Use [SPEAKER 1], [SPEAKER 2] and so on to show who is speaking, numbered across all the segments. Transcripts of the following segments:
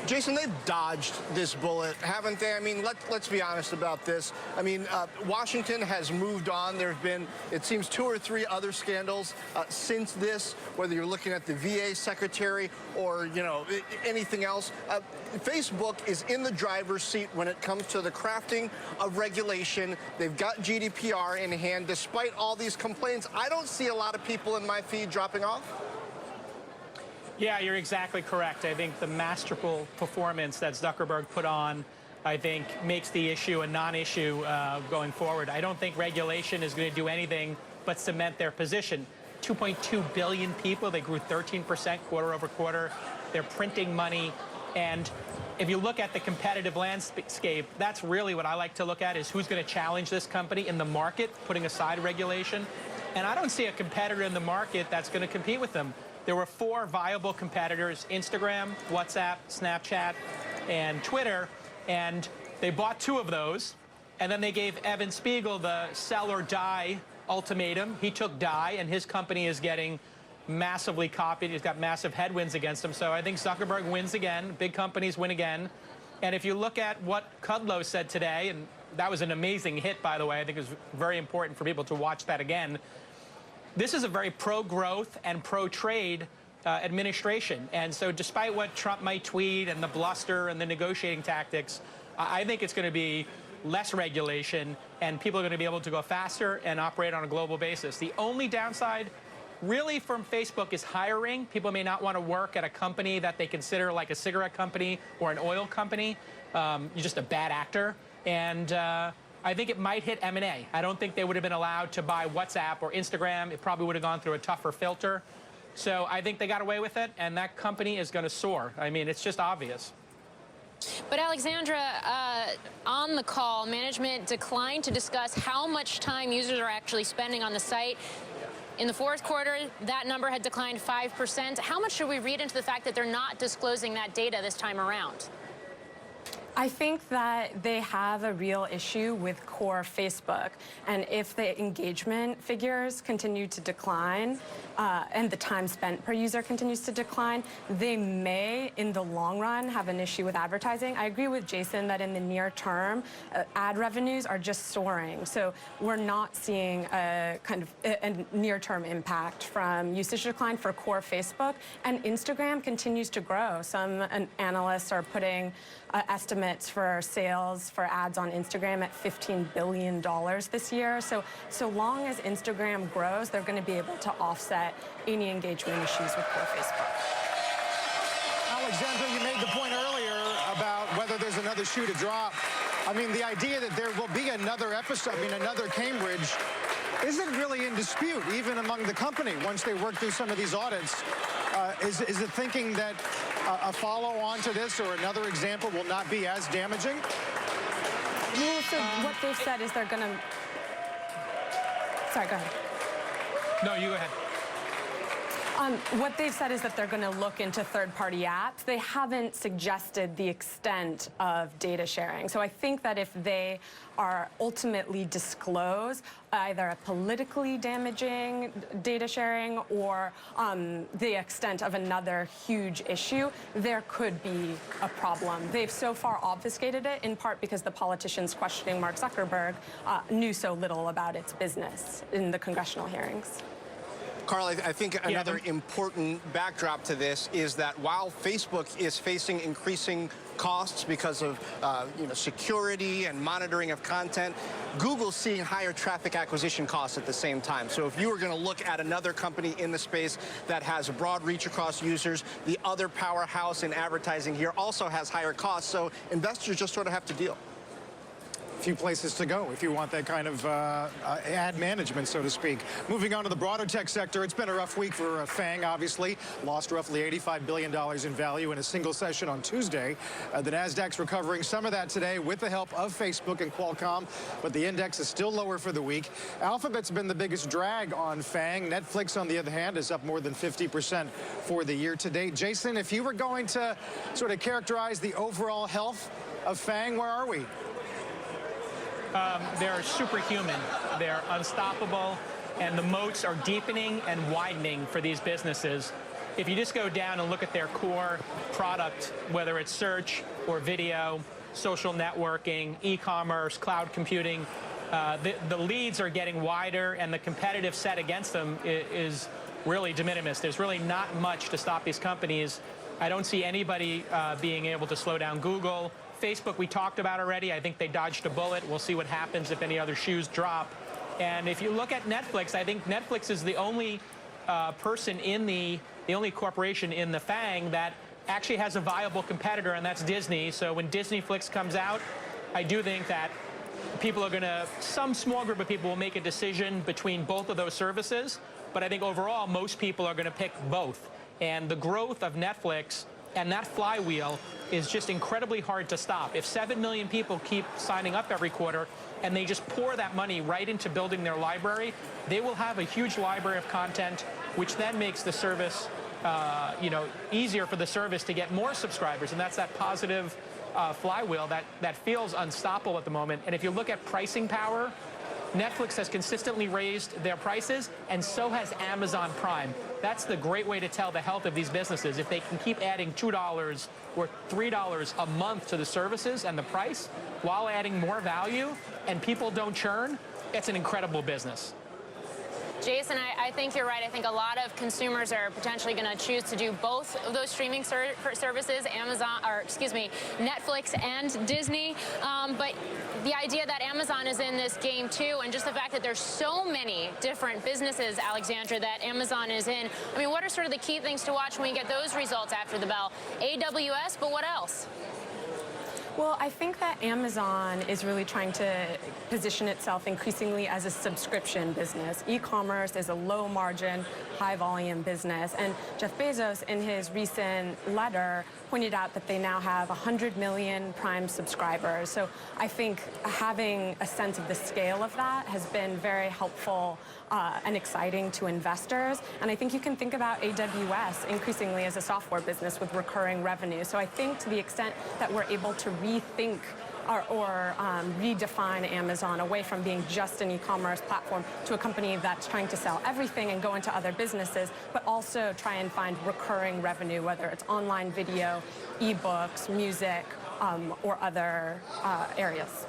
[SPEAKER 1] Jason, they've dodged this bullet, haven't they? I mean, let's be honest about this. I mean, Washington has moved on. There have been, it seems, 2 or 3 other scandals since this, whether you're looking at the VA secretary or, you know, anything else. Facebook is in the driver's seat when it comes to the crafting of regulation. They've got GDPR in hand. Despite all these complaints, I don't see a lot of people in my feed dropping off.
[SPEAKER 2] Yeah, you're exactly correct. I think the masterful performance that Zuckerberg put on, I think, makes the issue a non-issue going forward. I don't think regulation is going to do anything but cement their position. 2.2 billion people, they grew 13% quarter over quarter. They're printing money. And if you look at the competitive landscape, that's really what I like to look at, is who's going to challenge this company in the market, putting aside regulation. And I don't see a competitor in the market that's going to compete with them. There were 4 viable competitors: Instagram, WhatsApp, Snapchat, and Twitter. And they bought 2 of those. And then they gave Evan Spiegel the sell or die ultimatum. He took die, and his company is getting massively copied. He's got massive headwinds against him. So I think Zuckerberg wins again. Big companies win again. And if you look at what Kudlow said today, and that was an amazing hit, by the way. I think it was very important for people to watch that again. This is a very pro-growth and pro-trade administration. And so despite what Trump might tweet and the bluster and the negotiating tactics, I think it's going to be less regulation, and people are going to be able to go faster and operate on a global basis. The only downside really from Facebook is hiring. People may not want to work at a company that they consider like a cigarette company or an oil company. You're just a bad actor. And I think it might hit M&A. I don't think they would have been allowed to buy WhatsApp or Instagram. It probably would have gone through a tougher filter. So I think they got away with it, and that company is going to soar. I mean, it's just obvious.
[SPEAKER 3] But Alexandra, on the call, management declined to discuss how much time users are actually spending on the site. In the 4th quarter, that number had declined 5%. How much should we read into the fact that they're not disclosing that data this time around?
[SPEAKER 4] I think that they have a real issue with core Facebook. And if the engagement figures continue to decline and the time spent per user continues to decline, they may, in the long run, have an issue with advertising. I agree with Jason that in the near term, ad revenues are just soaring. So we're not seeing a kind of a near-term impact from usage decline for core Facebook. And Instagram continues to grow. Some analysts are putting estimates for sales for ads on Instagram at $15 billion this year. So long as Instagram grows, they're going to be able to offset any engagement issues with core Facebook.
[SPEAKER 5] Alexandra, you made the point earlier about whether there's another shoe to drop. I mean, the idea that there will be another episode, another Cambridge, isn't really in dispute, even among the company, once they work through some of these audits. Is it thinking that a follow-on to this or another example will not be as damaging?
[SPEAKER 4] Well, so what they've said is they're going to... Sorry, go ahead.
[SPEAKER 2] No, you go ahead.
[SPEAKER 4] What they've said is that they're going to look into third-party apps. They haven't suggested the extent of data sharing. So I think that if they are ultimately disclose either a politically damaging data sharing or the extent of another huge issue, there could be a problem. They've so far obfuscated it, in part because the politicians questioning Mark Zuckerberg knew so little about its business in the congressional hearings.
[SPEAKER 1] Carl, I think another important backdrop to this is that while Facebook is facing increasing costs because of security and monitoring of content, Google's seeing higher traffic acquisition costs at the same time. So if you were going to look at another company in the space that has a broad reach across users, the other powerhouse in advertising here also has higher costs. So investors just sort of have to deal.
[SPEAKER 5] Few places to go if you want that kind of ad management, so to speak. Moving on to the broader tech sector, it's been a rough week for FAANG, obviously. Lost roughly $85 billion in value in a single session on Tuesday. The Nasdaq's recovering some of that today with the help of Facebook and Qualcomm, but the index is still lower for the week. Alphabet's been the biggest drag on FAANG. Netflix, on the other hand, is up more than 50% for the year to date. Jason, if you were going to sort of characterize the overall health of FAANG, where are we?
[SPEAKER 2] They're superhuman. They're unstoppable, and the moats are deepening and widening for these businesses. if you just go down and look at their core product, whether it's search or video, social networking, e-commerce, cloud computing, the leads are getting wider, and the competitive set against them is really de minimis. There's really not much to stop these companies. I don't see anybody being able to slow down Google. Facebook, we talked about already. I think they dodged a bullet. We'll see what happens if any other shoes drop. And if you look at Netflix, I think Netflix is the only person in the only corporation in the FAANG that actually has a viable competitor, and that's Disney. So when Disney Flix comes out, I do think that people are going to, some small group of people will make a decision between both of those services. But I think overall, most people are going to pick both. And the growth of Netflix and that flywheel is just incredibly hard to stop. If 7 million people keep signing up every quarter and they just pour that money right into building their library, they will have a huge library of content, which then makes the service, easier for the service to get more subscribers. And that's that positive flywheel that feels unstoppable at the moment. And if you look at pricing power, Netflix has consistently raised their prices, and so has Amazon Prime. That's the great way to tell the health of these businesses. If they can keep adding $2 or $3 a month to the services and the price while adding more value, and people don't churn, it's an incredible business.
[SPEAKER 3] Jason, I think you're right. I think a lot of consumers are potentially going to choose to do both of those streaming services, Netflix and Disney. But the idea that Amazon is in this game too, and just the fact that there's so many different businesses, Alexandra, that Amazon is in. I mean, what are sort of the key things to watch when we get those results after the bell? AWS, but what else?
[SPEAKER 4] Well, I think that Amazon is really trying to position itself increasingly as a subscription business. E-commerce is a low-margin, high-volume business. And Jeff Bezos, in his recent letter, pointed out that they now have 100 million Prime subscribers. So I think having a sense of the scale of that has been very helpful and exciting to investors. And I think you can think about AWS increasingly as a software business with recurring revenue. So I think to the extent that we're able to rethink or redefine Amazon away from being just an e-commerce platform to a company that's trying to sell everything and go into other businesses, but also try and find recurring revenue, whether it's online video, ebooks, music, or other areas.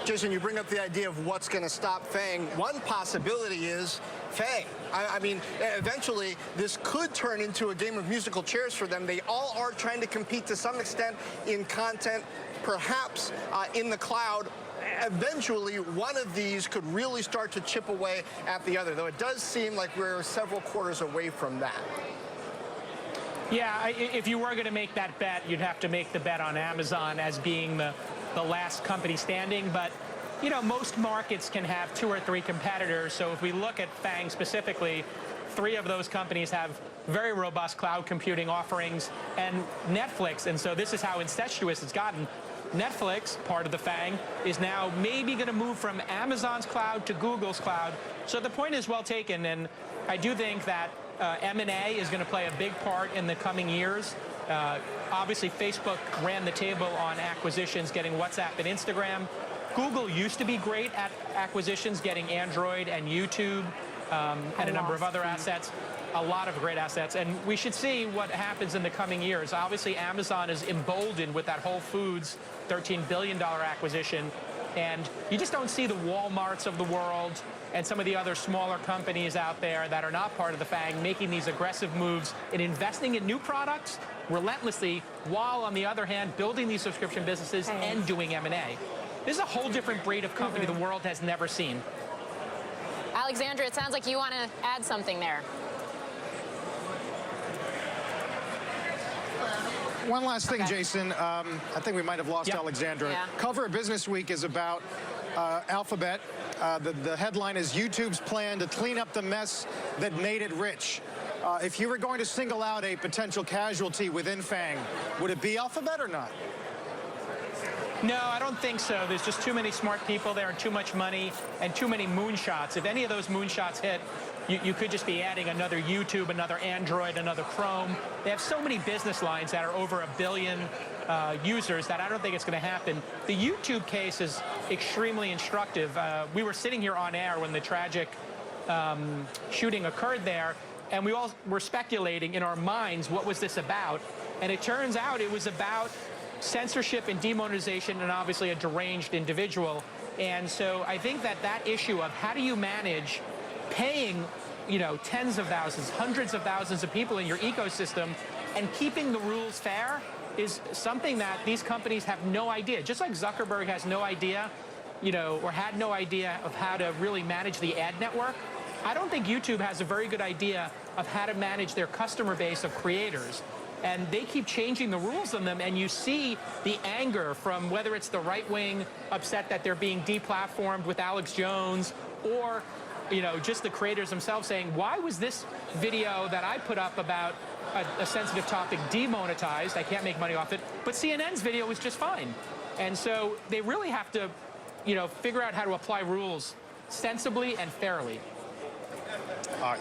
[SPEAKER 1] Jason, you bring up the idea of what's going to stop FAANG. One possibility is FAANG. I mean, eventually, this could turn into a game of musical chairs for them. They all are trying to compete to some extent in content, perhaps in the cloud. Eventually, one of these could really start to chip away at the other, though it does seem like we're several quarters away from that.
[SPEAKER 2] Yeah, if you were going to make that bet, you'd have to make the bet on Amazon as being the last company standing. But, you know, most markets can have 2 or 3 competitors. So if we look at FAANG specifically, 3 of those companies have very robust cloud computing offerings, and Netflix, and so this is how incestuous it's gotten. Netflix, part of the FAANG, is now maybe going to move from Amazon's cloud to Google's cloud. So the point is well taken, and I do think that M&A is going to play a big part in the coming years. Obviously, Facebook ran the table on acquisitions, getting WhatsApp and Instagram. Google used to be great at acquisitions, getting Android and YouTube and a number of other assets, a lot of great assets. And we should see what happens in the coming years. Obviously, Amazon is emboldened with that Whole Foods $13 billion acquisition. And you just don't see the Walmarts of the world and some of the other smaller companies out there that are not part of the FAANG making these aggressive moves in investing in new products relentlessly, while on the other hand building these subscription businesses and doing M&A. This is a whole different breed of company the world has never seen.
[SPEAKER 3] Alexandra, it sounds like you want to add something there.
[SPEAKER 5] One last thing, Jason. I think we might have lost Alexandra.
[SPEAKER 3] Yeah.
[SPEAKER 5] Cover of Business Week is about Alphabet. The headline is YouTube's plan to clean up the mess that made it rich. If you were going to single out a potential casualty within FAANG, would it be Alphabet or not?
[SPEAKER 2] No, I don't think so. There's just too many smart people there and too much money and too many moonshots. If any of those moonshots hit, you could just be adding another YouTube, another Android, another Chrome. They have so many business lines that are over 1 billion users that I don't think it's going to happen. The YouTube case is extremely instructive. We were sitting here on air when the tragic shooting occurred there, and we all were speculating in our minds, what was this about? And it turns out it was about censorship and demonetization, and obviously a deranged individual. And so I think that that issue of how do you manage paying, you know, tens of thousands, hundreds of thousands of people in your ecosystem and keeping the rules fair is something that these companies have no idea. Just like Zuckerberg has no idea, you know, or had no idea of how to really manage the ad network, I don't think YouTube has a very good idea of how to manage their customer base of creators. And they keep changing the rules on them, and you see the anger from whether it's the right wing upset that they're being deplatformed with Alex Jones, or, you know, just the creators themselves saying, why was this video that I put up about a sensitive topic demonetized? I can't make money off it, but CNN's video was just fine. And so they really have to, you know, figure out how to apply rules sensibly and fairly.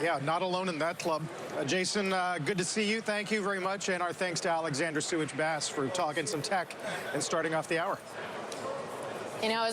[SPEAKER 5] Yeah, not alone in that club. Jason, good to see you. Thank you very much. And our thanks to Alexander Suich-Bass for talking some tech and starting off the hour.
[SPEAKER 3] You know,